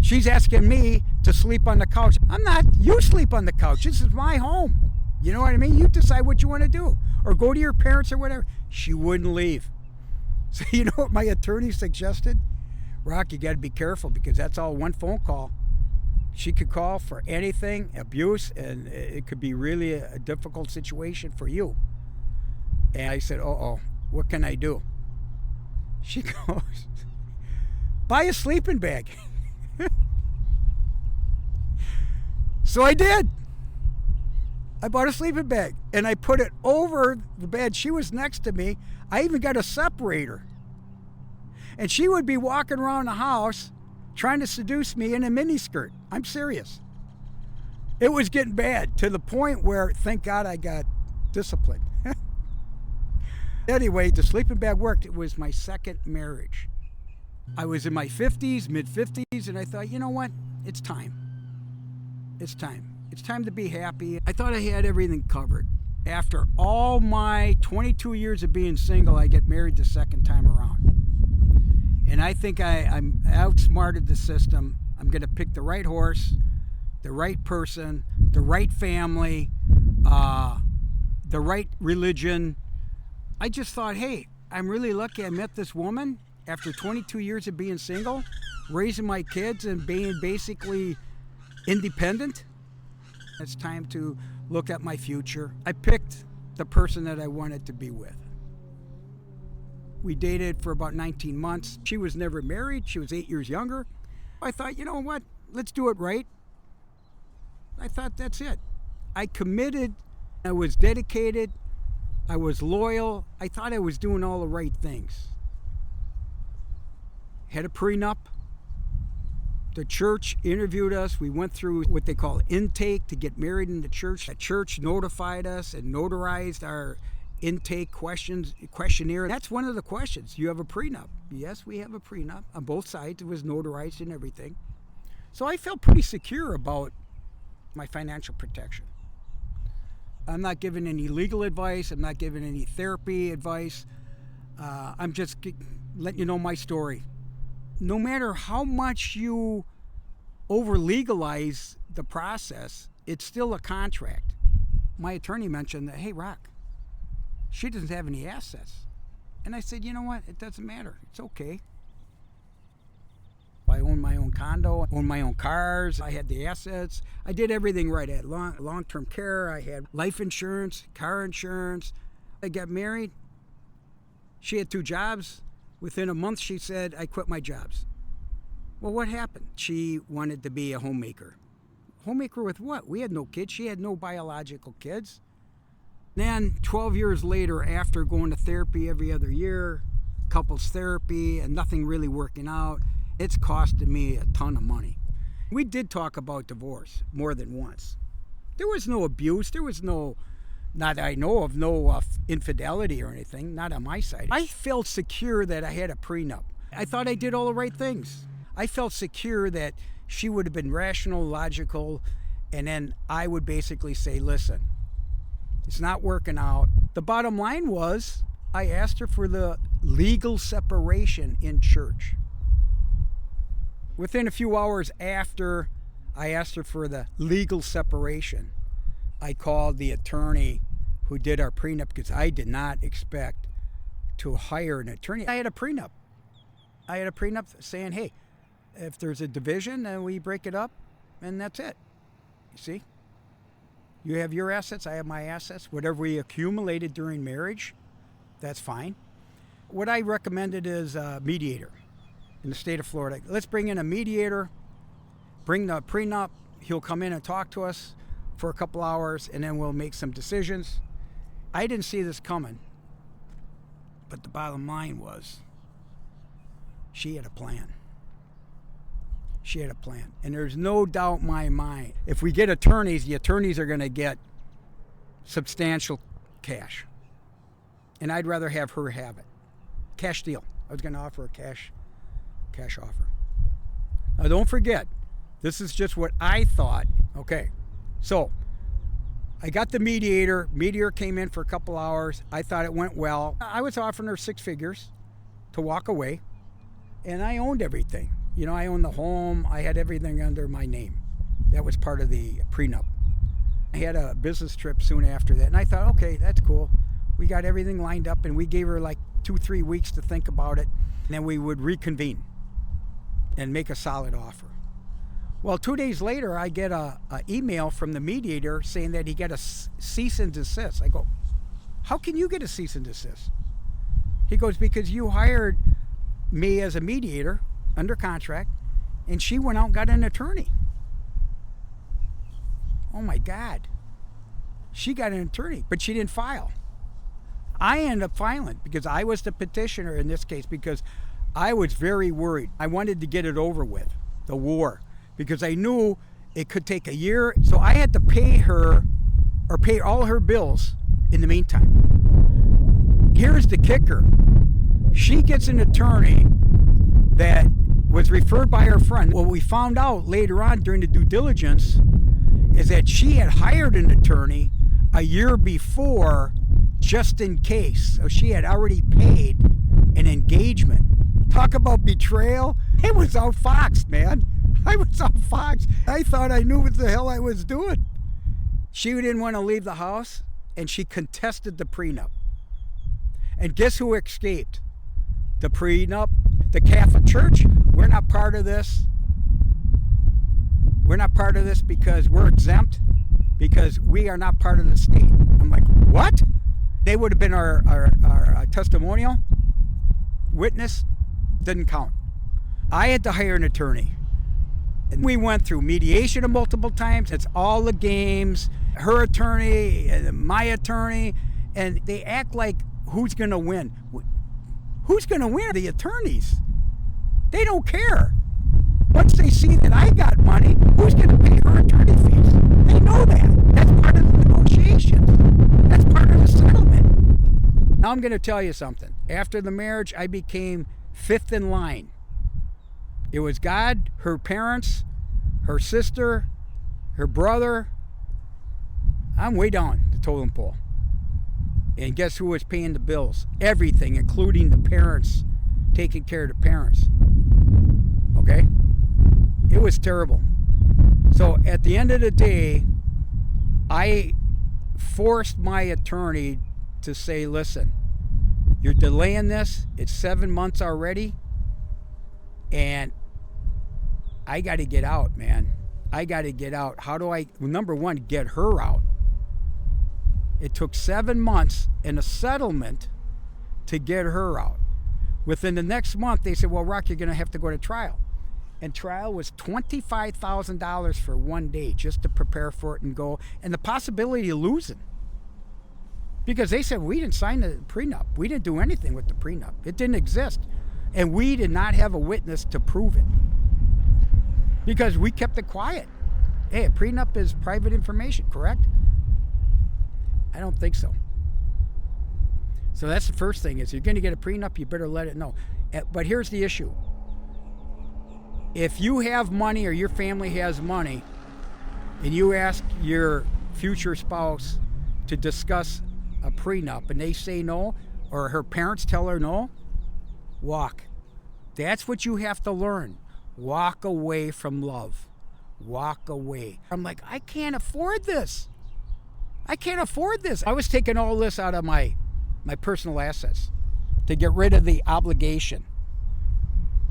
She's asking me to sleep on the couch. I'm not. You sleep on the couch. This is my home. You know what I mean? You decide what you want to do. Or go to your parents or whatever. She wouldn't leave. So you know what my attorney suggested? Rock, you got to be careful because that's all one phone call. She could call for anything, abuse, and it could be really a difficult situation for you. And I said, uh-oh, what can I do? She goes, buy a sleeping bag. So I did. I bought a sleeping bag and I put it over the bed. She was next to me. I even got a separator. And she would be walking around the house trying to seduce me in a miniskirt. I'm serious. It was getting bad to the point where, thank God, I got disciplined. Anyway, the sleeping bag worked. It was my second marriage. I was in my 50s, mid-50s, and I thought, you know what? It's time. It's time. It's time to be happy. I thought I had everything covered. After all my 22 years of being single, I get married the second time around. And I think I'm outsmarted the system. I'm going to pick the right horse, the right person, the right family, the right religion. I just thought, hey, I'm really lucky I met this woman after 22 years of being single, raising my kids and being basically independent. It's time to look at my future. I picked the person that I wanted to be with. We dated for about 19 months. She was never married. She was 8 years younger. I thought, you know what? Let's do it right. I thought that's it. I committed. I was dedicated. I was loyal. I thought I was doing all the right things. Had a prenup. The church interviewed us. We went through what they call intake to get married in the church. The church notified us and notarized our intake questionnaire. That's one of the questions. You have a prenup? Yes, we have a prenup. On both sides, it was notarized and everything. So I felt pretty secure about my financial protection. I'm not giving any legal advice. I'm not giving any therapy advice. I'm just letting you know my story. No matter how much you over-legalize the process, it's still a contract. My attorney mentioned that, hey, Rock, she doesn't have any assets. And I said, you know what? It doesn't matter. It's okay. I own my own condo, own my own cars. I had the assets. I did everything right. I had long-term care. I had life insurance, car insurance. I got married. She had 2 jobs. Within a month, she said, I quit my jobs. Well, what happened? She wanted to be a homemaker. Homemaker with what? We had no kids. She had no biological kids. Then 12 years later, after going to therapy every other year, couples therapy, and nothing really working out, it's costed me a ton of money. We did talk about divorce more than once. There was no abuse. There was no, not that I know of, no infidelity or anything, not on my side. I felt secure that I had a prenup. I thought I did all the right things. I felt secure that she would have been rational, logical, and then I would basically say, listen, it's not working out. The bottom line was, I asked her for the legal separation in church. Within a few hours after I asked her for the legal separation, I called the attorney who did our prenup because I did not expect to hire an attorney. I had a prenup. Saying, hey, if there's a division, then we break it up and that's it. You see? You have your assets, I have my assets. Whatever we accumulated during marriage, that's fine. What I recommended is a mediator in the state of Florida. Let's bring in a mediator, bring the prenup. He'll come in and talk to us for a couple hours, and then we'll make some decisions. I didn't see this coming, but the bottom line was she had a plan. She had a plan. And there's no doubt in my mind, if we get attorneys, the attorneys are going to get substantial cash. And I'd rather have her have it. Cash deal. I was going to offer a cash offer. Now don't forget, this is just what I thought. Okay, so I got the mediator. Mediator came in for a couple hours. I thought it went well. I was offering her 6 figures to walk away, and I owned everything. I owned the home. I had everything under my name. That was part of the prenup. I had a business trip soon after that, and I thought, okay, that's cool. We got everything lined up, and we gave her like 2-3 weeks to think about it, and then we would reconvene and make a solid offer. Well, 2 days later, I get a email from the mediator saying that he got a cease and desist. I go, how can you get a cease and desist? He goes, because you hired me as a mediator under contract, and she went out and got an attorney. Oh my God. She got an attorney, but she didn't file. I ended up filing because I was the petitioner in this case, because I was very worried. I wanted to get it over with, the war, because I knew it could take a year. So I had to pay her, or pay all her bills in the meantime. Here's the kicker. She gets an attorney that was referred by her friend. What we found out later on during the due diligence is that she had hired an attorney a year before just in case. So she had already paid an engagement. Talk about betrayal. It was outfoxed, man. I was outfoxed. I thought I knew what the hell I was doing. She didn't want to leave the house, and she contested the prenup. And guess who escaped the prenup? The Catholic Church. We're not part of this. We're not part of this because we're exempt, because we are not part of the state. I'm like, what? They would have been our testimonial witness. Didn't count. I had to hire an attorney. And we went through mediation multiple times. It's all the games. Her attorney, my attorney, and they act like who's going to win. Who's going to win? The attorneys. They don't care. Once they see that I got money, who's going to pay her attorney fees? They know that. That's part of the negotiations. That's part of the settlement. Now I'm going to tell you something. After the marriage, I became fifth in line. It was God, her parents, her sister, her brother. I'm way down the totem pole. And guess who was paying the bills? Everything, including the parents, taking care of the parents. Okay? It was terrible. So at the end of the day, I forced my attorney to say, listen, you're delaying this. It's 7 months already. And I got to get out, man. I got to get out. How do I, number one, get her out? It took 7 months and a settlement to get her out. Within the next month, they said, well, Rock, you're going to have to go to trial. And trial was $25,000 for 1 day just to prepare for it and go. And the possibility of losing. Because they said, we didn't sign the prenup. We didn't do anything with the prenup. It didn't exist. And we did not have a witness to prove it. Because we kept it quiet. Hey, a prenup is private information, correct? I don't think so. So that's the first thing is you're going to get a prenup, you better let it know. But here's the issue. If you have money or your family has money and you ask your future spouse to discuss a prenup and they say no, or her parents tell her no, walk. That's what you have to learn. Walk away from love. Walk away. I'm like, I can't afford this. I can't afford this. I was taking all this out of my personal assets to get rid of the obligation.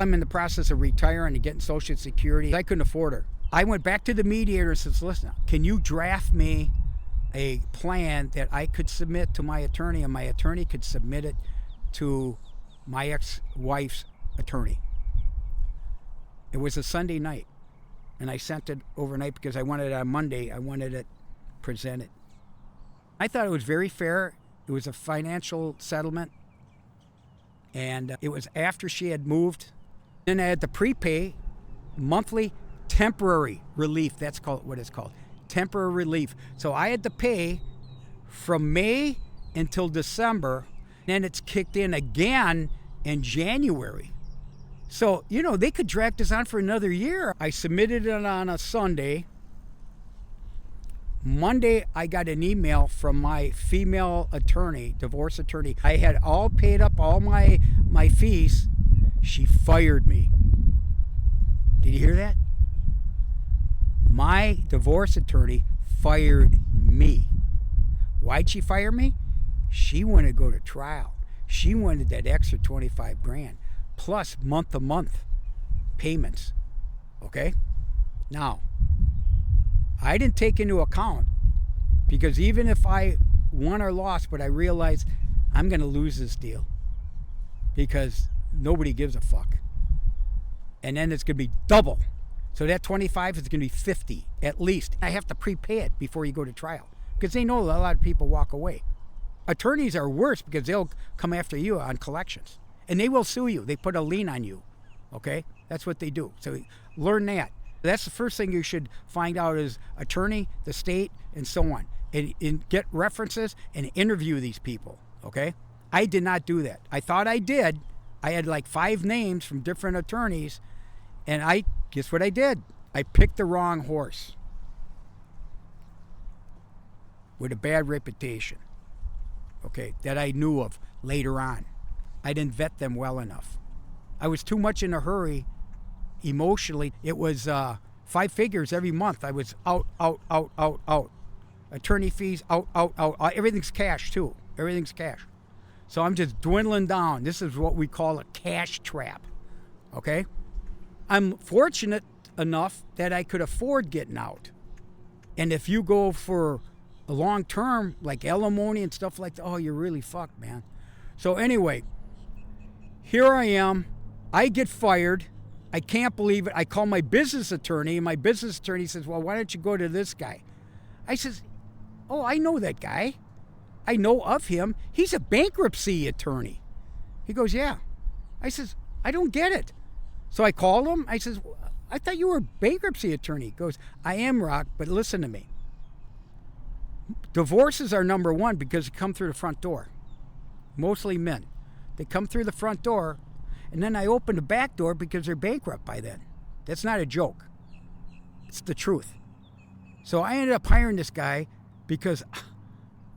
I'm in the process of retiring and getting Social Security. I couldn't afford her. I went back to the mediator and said, listen, can you draft me a plan that I could submit to my attorney and my attorney could submit it to my ex-wife's attorney? It was a Sunday night, and I sent it overnight because I wanted it on Monday. I wanted it presented. I thought it was very fair. It was a financial settlement, and it was after she had moved. Then I had to prepay monthly temporary relief. That's called what it's called, temporary relief. So I had to pay from May until December. Then it's kicked in again in January. So, they could drag this on for another year. I submitted it on a Sunday. Monday, I got an email from my female attorney, divorce attorney. I had all paid up all my fees. She fired me. Did you hear that? My divorce attorney fired me. Why'd she fire me? She wanted to go to trial. She wanted that extra 25 grand plus month-to-month payments. Okay? Now, I didn't take into account, because even if I won or lost, but I realized I'm going to lose this deal because nobody gives a fuck. And then it's going to be double. So that 25 is going to be 50 at least. I have to prepay it before you go to trial because they know a lot of people walk away. Attorneys are worse because they'll come after you on collections. And they will sue you. They put a lien on you. Okay? That's what they do. So learn that. That's the first thing you should find out is attorney, the state, and so on. And get references and interview these people. Okay? I did not do that. I thought I did. I had like 5 names from different attorneys. And guess what I did? I picked the wrong horse with a bad reputation. Okay, that I knew of later on. I didn't vet them well enough. I was too much in a hurry emotionally. It was 5 figures every month. I was out. Attorney fees, out. Everything's cash too. Everything's cash. So I'm just dwindling down. This is what we call a cash trap. Okay? I'm fortunate enough that I could afford getting out. And if you go for a long term, like alimony and stuff like that, oh, you're really fucked, man. So anyway, here I am. I get fired. I can't believe it. I call my business attorney, and my business attorney says, well, why don't you go to this guy? I says, oh, I know that guy. I know of him. He's a bankruptcy attorney. He goes, yeah. I says, I don't get it. So I called him. I says, I thought you were a bankruptcy attorney. He goes, I am, Rock, but listen to me. Divorces are number one because they come through the front door. Mostly men. They come through the front door, and then I open the back door because they're bankrupt by then. That's not a joke. It's the truth. So I ended up hiring this guy because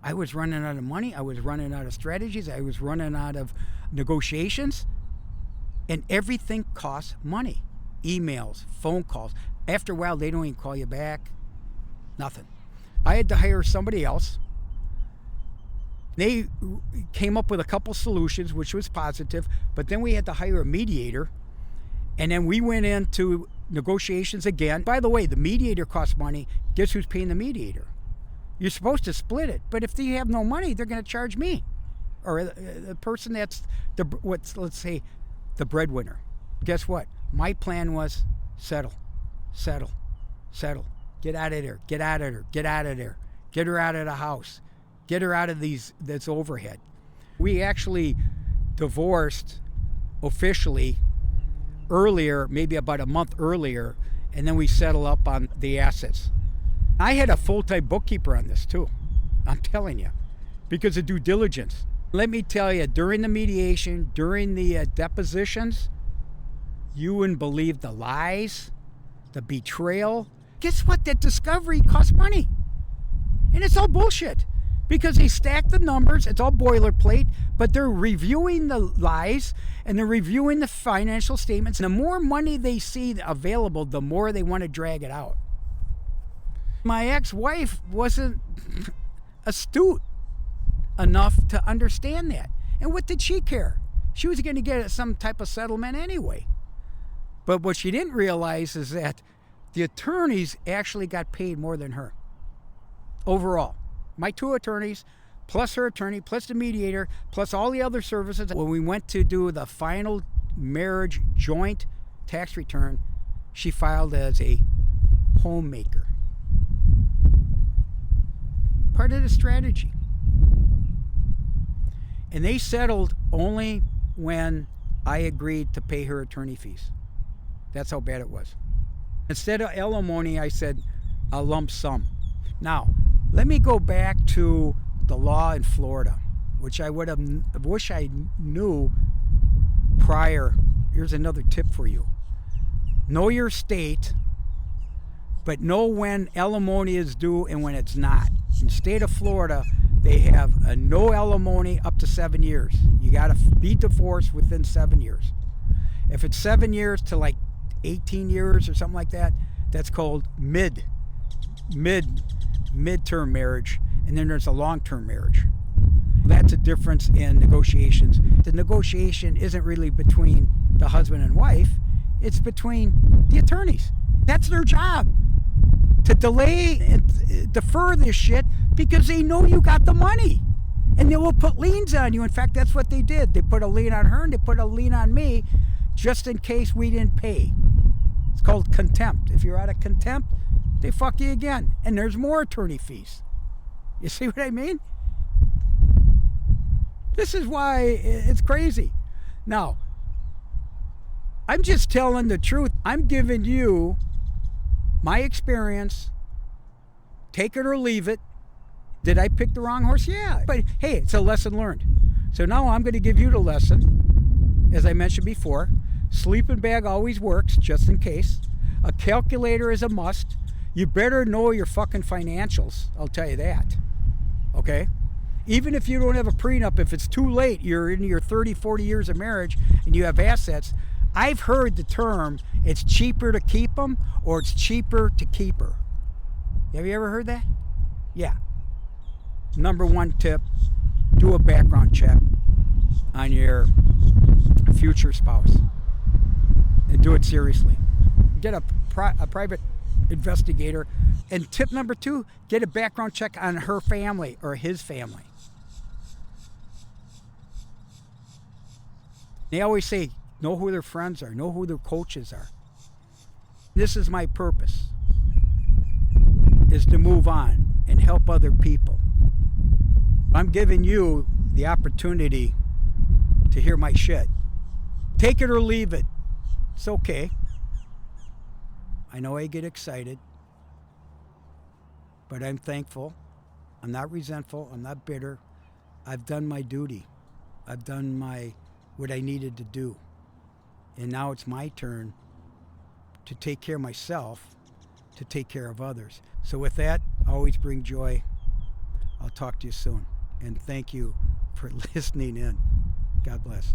I was running out of money. I was running out of strategies. I was running out of negotiations. And everything costs money. Emails, phone calls. After a while, they don't even call you back. Nothing. I had to hire somebody else. They came up with a couple solutions, which was positive, but then we had to hire a mediator, and then we went into negotiations again. By the way, the mediator costs money. Guess who's paying the mediator? You're supposed to split it, but if they have no money, they're going to charge me, or the person that's let's say the breadwinner. Guess what? My plan was settle. Get out of there. Get out of there. Get out of there. Get her out of the house. Get her out of this overhead. We actually divorced officially earlier, maybe about a month earlier, and then we settled up on the assets. I had a full-time bookkeeper on this too. I'm telling you, because of due diligence. Let me tell you, during the mediation, during the depositions, you wouldn't believe the lies, the betrayal. Guess what? That discovery costs money. And it's all bullshit. Because they stack the numbers, it's all boilerplate, but they're reviewing the lies and they're reviewing the financial statements. And the more money they see available, the more they want to drag it out. My ex-wife wasn't astute enough to understand that. And what did she care? She was going to get some type of settlement anyway. But what she didn't realize is that the attorneys actually got paid more than her. Overall. My 2 attorneys, plus her attorney, plus the mediator, plus all the other services. When we went to do the final marriage joint tax return, she filed as a homemaker. Part of the strategy. And they settled only when I agreed to pay her attorney fees. That's how bad it was. Instead of alimony, I said a lump sum. Now, let me go back to the law in Florida, which I wish I knew prior. Here's another tip for you. Know your state, but know when alimony is due and when it's not. In the state of Florida, they have a no alimony up to 7 years. You got to be divorced within 7 years. If it's 7 years to like 18 years or something like that. That's called midterm marriage, and then there's a long-term marriage. That's a difference in negotiations. The negotiation isn't really between the husband and wife, it's between the attorneys. That's their job, to delay and defer this shit because they know you got the money. And they will put liens on you. In fact, that's what they did. They put a lien on her and they put a lien on me just in case we didn't pay. It's called contempt. If you're out of contempt, they fuck you again. And there's more attorney fees. You see what I mean? This is why it's crazy. Now, I'm just telling the truth. I'm giving you my experience. Take it or leave it. Did I pick the wrong horse? Yeah. But hey, it's a lesson learned. So now I'm going to give you the lesson. As I mentioned before, sleeping bag always works, just in case. A calculator is a must. You better know your fucking financials. I'll tell you that. Okay? Even if you don't have a prenup, if it's too late, you're in your 30, 40 years of marriage and you have assets, I've heard the term, it's cheaper to keep them or it's cheaper to keep her. Have you ever heard that? Yeah. Number one tip, do a background check on your future spouse and do it seriously. Get a private investigator. And tip number two, get a background check on her family or his family. They always say, know who their friends are, know who their coaches are. This is my purpose, is to move on and help other people. I'm giving you the opportunity to hear my shit. Take it or leave it. It's okay. I know I get excited, but I'm thankful. I'm not resentful. I'm not bitter. I've done my duty. I've done what I needed to do. And now it's my turn to take care of myself, to take care of others. So with that, always bring joy. I'll talk to you soon. And thank you for listening in. God bless.